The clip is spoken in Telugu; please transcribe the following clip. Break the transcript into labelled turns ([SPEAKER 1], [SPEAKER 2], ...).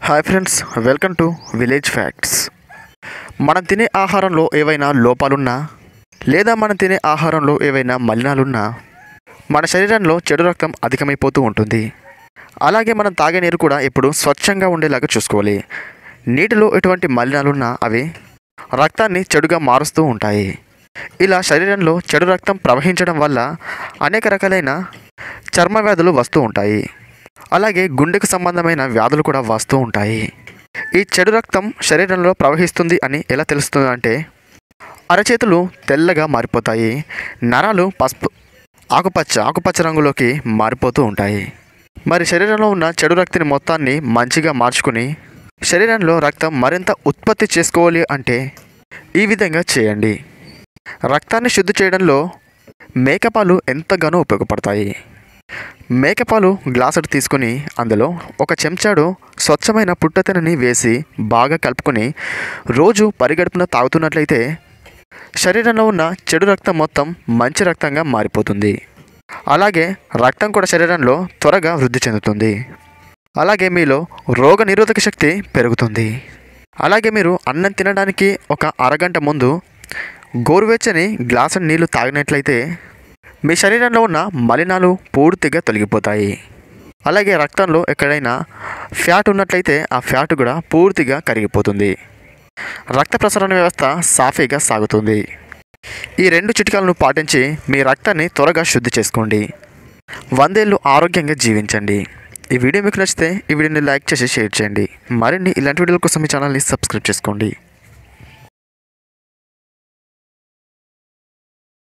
[SPEAKER 1] Hi friends, welcome to village facts. మనం తినే ఆహారంలో ఏవైనా లోపాలున్నా లేదా మనం తినే ఆహారంలో ఏవైనా మలినాలున్నా మన శరీరంలో చెడు రక్తం అధికమైపోతూ ఉంటుంది. అలాగే మనం తాగే నీరు కూడా ఎప్పుడు స్వచ్ఛంగా ఉండేలాగా చూసుకోవాలి. నీటిలో ఎటువంటి మలినాలున్నా అవి రక్తాన్ని చెడుగా మారుస్తూ ఉంటాయి. ఇలా శరీరంలో చెడు రక్తం ప్రవహించడం వల్ల అనేక రకాలైన చర్మ వ్యాధులు వస్తూ ఉంటాయి. అలాగే గుండెకు సంబంధమైన వ్యాధులు కూడా వస్తూ ఉంటాయి. ఈ చెడు రక్తం శరీరంలో ప్రవహిస్తుంది అని ఎలా తెలుస్తుంది అంటే, అరచేతులు తెల్లగా మారిపోతాయి, నరాలు పసుపు ఆకుపచ్చ రంగులోకి మారిపోతూ ఉంటాయి. మరి శరీరంలో ఉన్న చెడు రక్తిని మొత్తాన్ని మంచిగా మార్చుకుని శరీరంలో రక్తం మరింత ఉత్పత్తి చేసుకోవాలి అంటే ఈ విధంగా చేయండి. రక్తాన్ని శుద్ధి చేయడంలో మేకపాలు ఎంతగానో ఉపయోగపడతాయి. మేకపాలు గ్లాసుడు తీసుకుని అందులో ఒక చెంచాడు స్వచ్ఛమైన పుట్టతెనని వేసి బాగా కలుపుకొని రోజు పరిగడుపున తాగుతున్నట్లయితే శరీరంలో ఉన్న చెడు రక్తం మొత్తం మంచి రక్తంగా మారిపోతుంది. అలాగే రక్తం కూడా శరీరంలో త్వరగా వృద్ధి చెందుతుంది. అలాగే మీలో రోగ నిరోధక శక్తి పెరుగుతుంది. అలాగే మీరు అన్నం తినడానికి ఒక అరగంట ముందు గోరువెచ్చని గ్లాసు నీళ్లు తాగినట్లయితే మీ శరీరంలో ఉన్న మలినాలు పూర్తిగా తొలగిపోతాయి. అలాగే రక్తంలో ఎక్కడైనా ఫ్యాట్ ఉన్నట్లయితే ఆ ఫ్యాట్ కూడా పూర్తిగా కరిగిపోతుంది. రక్త ప్రసరణ వ్యవస్థ సాఫీగా సాగుతుంది. ఈ 2 చిట్కాలను పాటించి మీ రక్తాన్ని త్వరగా శుద్ధి చేసుకోండి. 100 ఏళ్ళు ఆరోగ్యంగా జీవించండి. ఈ వీడియో మీకు నచ్చితే ఈ వీడియోని లైక్ చేసి షేర్ చేయండి. మరిన్ని ఇలాంటి వీడియోల కోసం మీ ఛానల్ని సబ్స్క్రైబ్ చేసుకోండి.